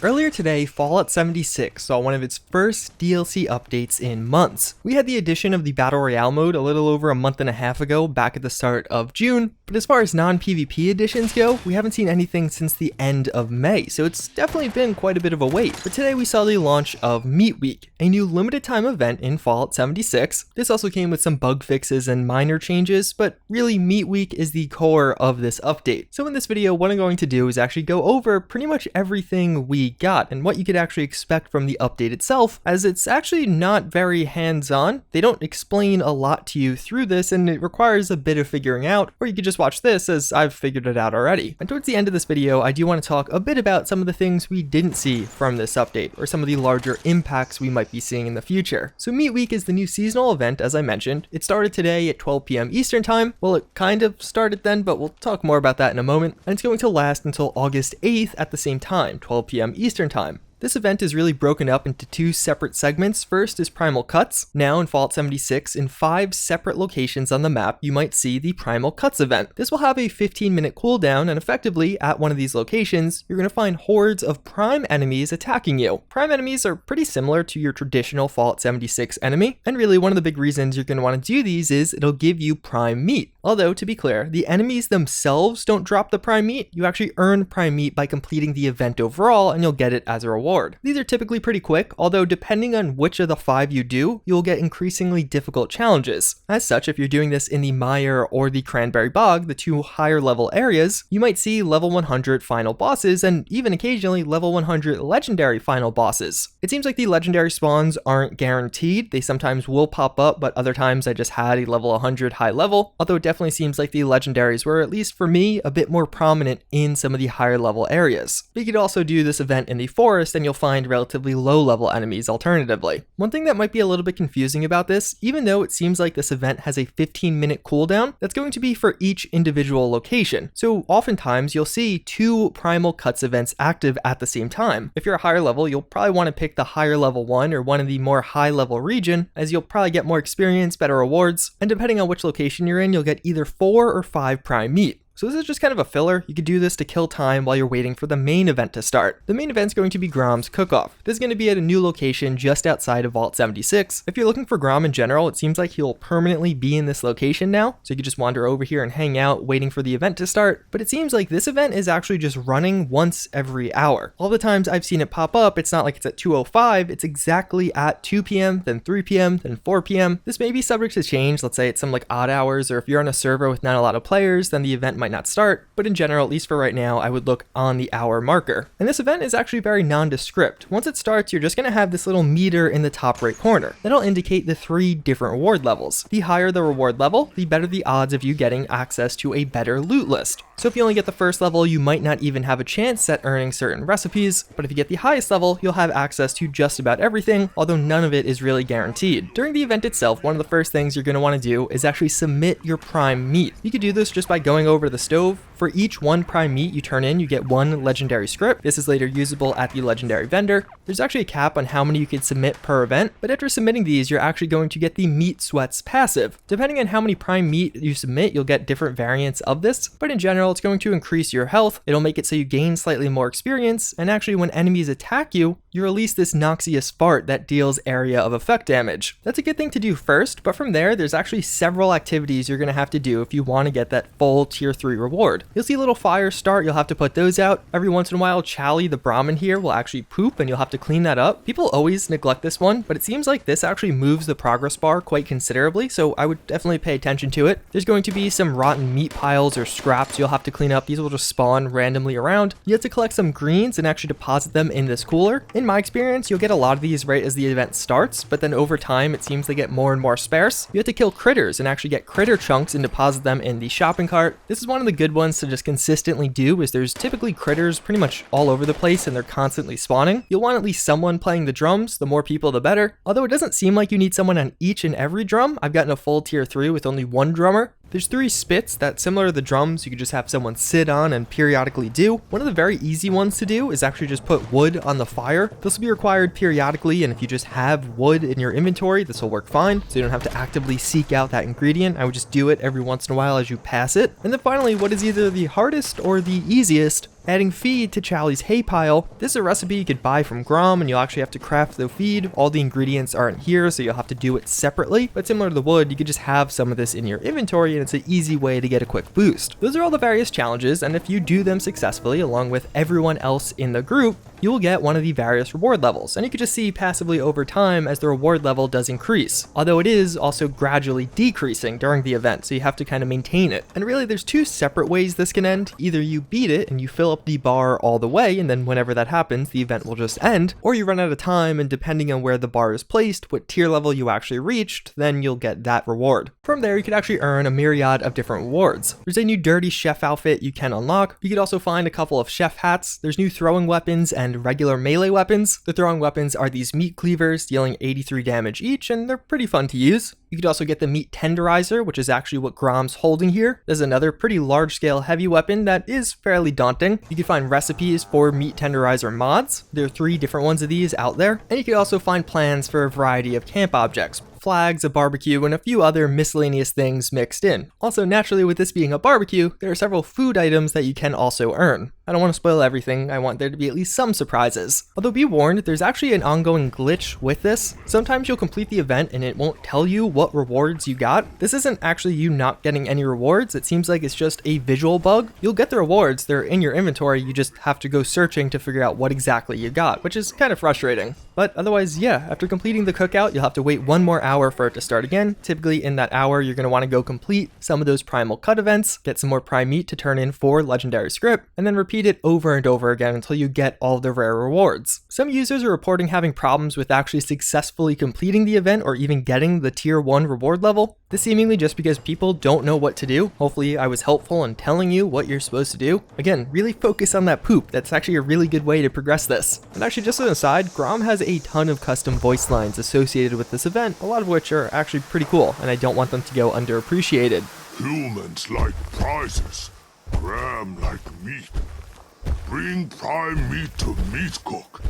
Earlier today, Fallout 76 saw one of its first DLC updates in months. We had the addition of the Battle Royale mode a little over a month and a half ago, back at the start of June, but as far as non-PvP additions go, we haven't seen anything since the end of May, so it's definitely been quite a bit of a wait. But today we saw the launch of Meat Week, a new limited time event in Fallout 76. This also came with some bug fixes and minor changes, but really Meat Week is the core of this update. So in this video, what I'm going to do is actually go over pretty much everything we got and what you could actually expect from the update itself, as it's actually not very hands-on. They don't explain a lot to you through this, and it requires a bit of figuring out, or you could just watch this as I've figured it out already. And towards the end of this video, I do want to talk a bit about some of the things we didn't see from this update, or some of the larger impacts we might be seeing in the future. So Meat Week is the new seasonal event, as I mentioned. It started today at 12 p.m. Eastern time. Well, it kind of started then, but we'll talk more about that in a moment. And it's going to last until August 8th at the same time, 12 p.m. Eastern time. This event is really broken up into two separate segments. First is Primal Cuts. Now in Fallout 76, in 5 separate locations on the map, you might see the Primal Cuts event. This will have a 15-minute cooldown, and effectively, at one of these locations, you're going to find hordes of prime enemies attacking you. Prime enemies are pretty similar to your traditional Fallout 76 enemy, and really one of the big reasons you're going to want to do these is it'll give you prime meat. Although, to be clear, the enemies themselves don't drop the prime meat. You actually earn prime meat by completing the event overall, and you'll get it as a reward. These are typically pretty quick, although depending on which of the 5 you do, you'll get increasingly difficult challenges. As such, if you're doing this in the Mire or the Cranberry Bog, the 2 higher level areas, you might see level 100 final bosses and even occasionally level 100 legendary final bosses. It seems like the legendary spawns aren't guaranteed. They sometimes will pop up, but other times I just had a level 100 high level, although it definitely seems like the legendaries were, at least for me, a bit more prominent in some of the higher level areas. But you could also do this event in the forest and you'll find relatively low level enemies alternatively. One thing that might be a little bit confusing about this, even though it seems like this event has a 15-minute cooldown, that's going to be for each individual location. So oftentimes you'll see 2 Primal Cuts events active at the same time. If you're a higher level, you'll probably want to pick the higher level one or one of the more high level region, as you'll probably get more experience, better rewards, and depending on which location you're in, you'll get either 4 or 5 prime meat. So this is just kind of a filler. You could do this to kill time while you're waiting for the main event to start. The main event's going to be Groms Cook-Off. This is going to be at a new location just outside of Vault 76. If you're looking for Grom in general, it seems like he'll permanently be in this location now, so you could just wander over here and hang out waiting for the event to start. But it seems like this event is actually just running once every hour. All the times I've seen it pop up, it's not like it's at 2:05, it's exactly at 2 p.m., then 3 p.m., then 4 p.m. This may be subject to change. Let's say it's some like odd hours, or if you're on a server with not a lot of players, then the event might not start, but in general, at least for right now, I would look on the hour marker. And this event is actually very nondescript. Once it starts, you're just going to have this little meter in the top right corner. That'll indicate the 3 different reward levels. The higher the reward level, the better the odds of you getting access to a better loot list. So if you only get the first level, you might not even have a chance at earning certain recipes, but if you get the highest level, you'll have access to just about everything, although none of it is really guaranteed. During the event itself, one of the first things you're going to want to do is actually submit your prime meat. You could do this just by going over to the stove. For each 1 prime meat you turn in, you get 1 legendary script. This is later usable at the legendary vendor. There's actually a cap on how many you can submit per event, but after submitting these, you're actually going to get the Meat Sweats passive. Depending on how many prime meat you submit, you'll get different variants of this, but in general, it's going to increase your health. It'll make it so you gain slightly more experience, and actually when enemies attack you, you release this noxious fart that deals area of effect damage. That's a good thing to do first, but from there, there's actually several activities you're going to have to do if you want to get that full tier 3 reward. You'll see little fires start, you'll have to put those out. Every once in a while, Chao-Li the Brahmin here will actually poop and you'll have to clean that up. People always neglect this one, but it seems like this actually moves the progress bar quite considerably, so I would definitely pay attention to it. There's going to be some rotten meat piles or scraps you'll have to clean up. These will just spawn randomly around. You have to collect some greens and actually deposit them in this cooler. In my experience, you'll get a lot of these right as the event starts, but then over time, it seems they get more and more sparse. You have to kill critters and actually get critter chunks and deposit them in the shopping cart. This is one of the good ones to just consistently do, is there's typically critters pretty much all over the place and they're constantly spawning. You'll want at least someone playing the drums. The more people, the better. Although it doesn't seem like you need someone on each and every drum. I've gotten a full tier 3 with only 1 drummer. There's 3 spits that, similar to the drums, you could just have someone sit on and periodically do. One of the very easy ones to do is actually just put wood on the fire. This will be required periodically, and if you just have wood in your inventory, this will work fine, so you don't have to actively seek out that ingredient. I would just do it every once in a while as you pass it. And then finally, what is either the hardest or the easiest Adding feed to Chao-Li's hay pile. This is a recipe you could buy from Grom, and you'll actually have to craft the feed. All the ingredients aren't here, so you'll have to do it separately. But similar to the wood, you could just have some of this in your inventory, and it's an easy way to get a quick boost. Those are all the various challenges, and if you do them successfully along with everyone else in the group, you will get one of the various reward levels, and you can just see passively over time as the reward level does increase, although it is also gradually decreasing during the event, so you have to kind of maintain it. And really there's two separate ways this can end. Either you beat it and you fill up the bar all the way, and then whenever that happens the event will just end, or you run out of time, and depending on where the bar is placed, what tier level you actually reached, then you'll get that reward. From there you could actually earn a myriad of different rewards. There's a new dirty chef outfit you can unlock. You could also find a couple of chef hats. There's new throwing weapons and regular melee weapons. The throwing weapons are these meat cleavers dealing 83 damage each, and they're pretty fun to use. You could also get the meat tenderizer, which is actually what Grom's holding here. There's another pretty large scale heavy weapon that is fairly daunting. You can find recipes for meat tenderizer mods. There are 3 different ones of these out there. And you can also find plans for a variety of camp objects. Flags, a barbecue, and a few other miscellaneous things mixed in. Also, naturally, with this being a barbecue, there are several food items that you can also earn. I don't want to spoil everything, I want there to be at least some surprises. Although be warned, there's actually an ongoing glitch with this. Sometimes you'll complete the event and it won't tell you what rewards you got. This isn't actually you not getting any rewards, it seems like it's just a visual bug. You'll get the rewards, they're in your inventory, you just have to go searching to figure out what exactly you got, which is kind of frustrating. But otherwise, yeah, after completing the cookout, you'll have to wait 1 more hour for it to start again. Typically in that hour, you're going to want to go complete some of those Primal Cut events, get some more prime meat to turn in for legendary script, and then repeat it over and over again until you get all the rare rewards. Some users are reporting having problems with actually successfully completing the event or even getting the tier 1 reward level. This seemingly just because people don't know what to do. Hopefully I was helpful in telling you what you're supposed to do. Again, really focus on that poop. That's actually a really good way to progress this. And actually, just as an aside, Grom has a ton of custom voice lines associated with this event, a lot of which are actually pretty cool, and I don't want them to go underappreciated. Humans like prizes, Gram like meat. Bring prime meat to meat cook.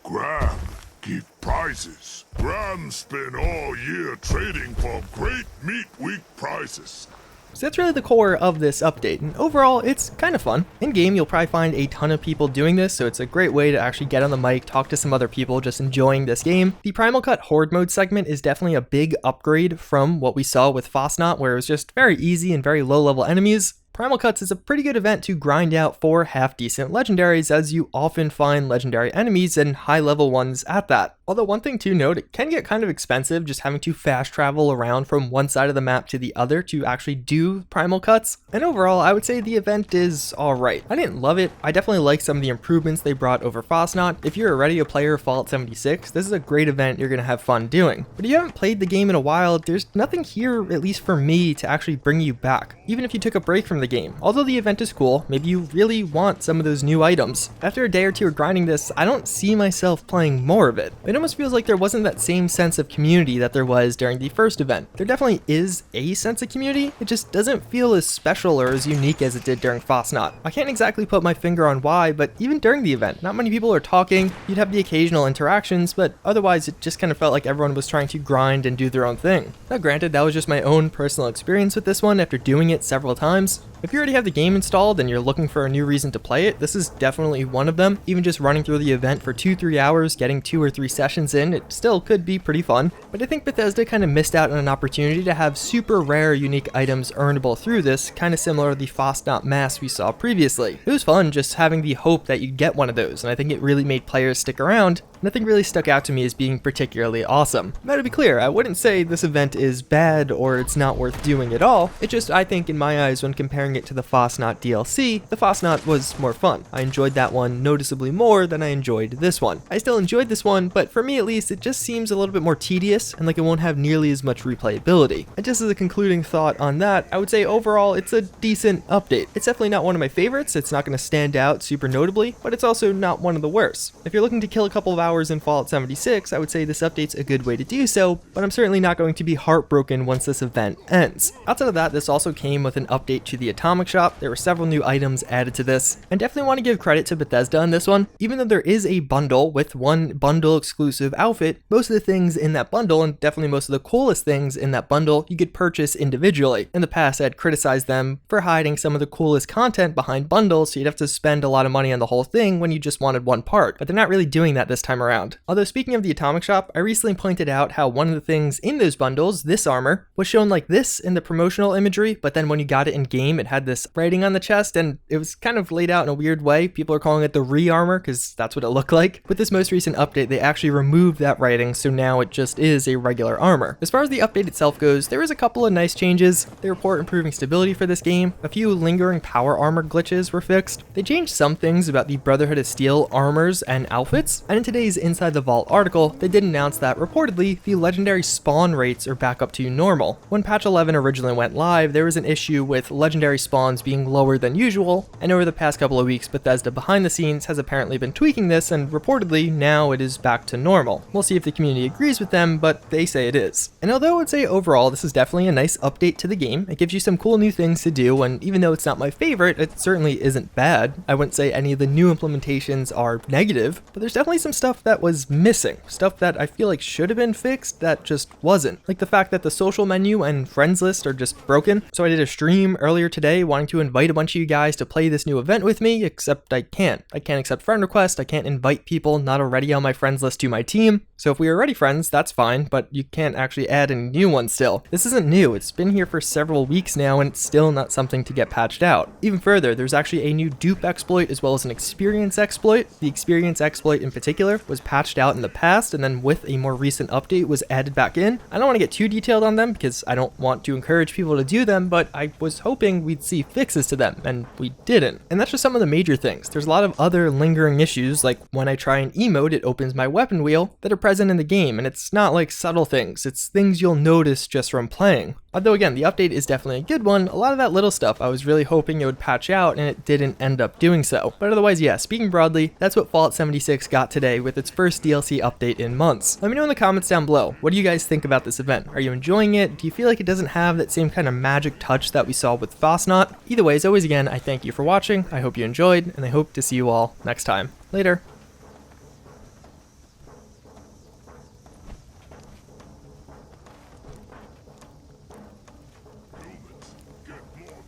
Gram, give prizes. Gram spend all year trading for great meat week prizes. So that's really the core of this update, and overall it's kind of fun. In game you'll probably find a ton of people doing this, so it's a great way to actually get on the mic, talk to some other people just enjoying this game. The Primal Cut Horde mode segment is definitely a big upgrade from what we saw with Fosnot, where it was just very easy and very low level enemies. Primal Cuts is a pretty good event to grind out for half-decent legendaries, as you often find legendary enemies and high-level ones at that. Although one thing to note, it can get kind of expensive just having to fast travel around from one side of the map to the other to actually do Primal Cuts. And overall, I would say the event is alright. I didn't love it. I definitely like some of the improvements they brought over Fosnot. If you're already a player of Fallout 76, this is a great event you're going to have fun doing. But if you haven't played the game in a while, there's nothing here, at least for me, to actually bring you back. Even if you took a break from the game. Although the event is cool, maybe you really want some of those new items. After a day or two of grinding this, I don't see myself playing more of it. It almost feels like there wasn't that same sense of community that there was during the first event. There definitely is a sense of community, it just doesn't feel as special or as unique as it did during Fosnot. I can't exactly put my finger on why, but even during the event, not many people are talking. You'd have the occasional interactions, but otherwise it just kind of felt like everyone was trying to grind and do their own thing. Now granted, that was just my own personal experience with this one after doing it several times. If you already have the game installed and you're looking for a new reason to play it, this is definitely one of them. Even just running through the event for 2-3 hours, getting 2 or 3 sessions in, it still could be pretty fun. But I think Bethesda kind of missed out on an opportunity to have super rare unique items earnable through this, kind of similar to the Fosnot mask we saw previously. It was fun just having the hope that you'd get one of those, and I think it really made players stick around. Nothing really stuck out to me as being particularly awesome. Now to be clear, I wouldn't say this event is bad or it's not worth doing at all. It just, I think in my eyes, when comparing it to the Fosnot DLC, the Fosnot was more fun. I enjoyed that one noticeably more than I enjoyed this one. I still enjoyed this one, but for me at least, it just seems a little bit more tedious and like it won't have nearly as much replayability. And just as a concluding thought on that, I would say overall it's a decent update. It's definitely not one of my favorites, it's not going to stand out super notably, but it's also not one of the worst. If you're looking to kill a couple of hours hours in Fallout 76, I would say this update's a good way to do so, but I'm certainly not going to be heartbroken once this event ends. Outside of that, this also came with an update to the Atomic Shop. There were several new items added to this, and definitely want to give credit to Bethesda on this one. Even though there is a bundle with one bundle exclusive outfit, most of the things in that bundle, and definitely most of the coolest things in that bundle, you could purchase individually. In the past, I'd criticized them for hiding some of the coolest content behind bundles, so you'd have to spend a lot of money on the whole thing when you just wanted one part, but they're not really doing that this time around. Although speaking of the Atomic Shop, I recently pointed out how one of the things in those bundles, this armor, was shown like this in the promotional imagery, but then when you got it in game, it had this writing on the chest, and it was kind of laid out in a weird way. People are calling it the re-armor because that's what it looked like. With this most recent update, they actually removed that writing, so now it just is a regular armor. As far as the update itself goes, there is a couple of nice changes. They report improving stability for this game. A few lingering power armor glitches were fixed. They changed some things about the Brotherhood of Steel armors and outfits, and in today's Inside the Vault article, they did announce that reportedly the legendary spawn rates are back up to normal. When patch 11 originally went live, there was an issue with legendary spawns being lower than usual, and over the past couple of weeks, Bethesda behind the scenes has apparently been tweaking this, and reportedly now it is back to normal. We'll see if the community agrees with them, but they say it is. And although I would say overall this is definitely a nice update to the game, it gives you some cool new things to do, and even though it's not my favorite, it certainly isn't bad. I wouldn't say any of the new implementations are negative, but there's definitely some stuff that was missing, stuff that I feel like should have been fixed that just wasn't. Like the fact that the social menu and friends list are just broken. So I did a stream earlier today wanting to invite a bunch of you guys to play this new event with me, except I can't. I can't accept friend requests, I can't invite people not already on my friends list to my team. So if we are already friends, that's fine, but you can't actually add any new ones still. This isn't new, it's been here for several weeks now and it's still not something to get patched out. Even further, there's actually a new dupe exploit as well as an experience exploit. The experience exploit in particular was patched out in the past and then with a more recent update was added back in. I don't want to get too detailed on them because I don't want to encourage people to do them, but I was hoping we'd see fixes to them and we didn't. And that's just some of the major things. There's a lot of other lingering issues, like when I try an emote, it opens my weapon wheel, that are present in the game, and it's not like subtle things, it's things you'll notice just from playing. Although again, the update is definitely a good one, a lot of that little stuff I was really hoping it would patch out and it didn't end up doing so. But otherwise, yeah, speaking broadly, that's what Fallout 76 got today with its first DLC update in months. Let me know in the comments down below, what do you guys think about this event? Are you enjoying it? Do you feel like it doesn't have that same kind of magic touch that we saw with Fosnot? Either way, as always again, I thank you for watching, I hope you enjoyed, and I hope to see you all next time. Later.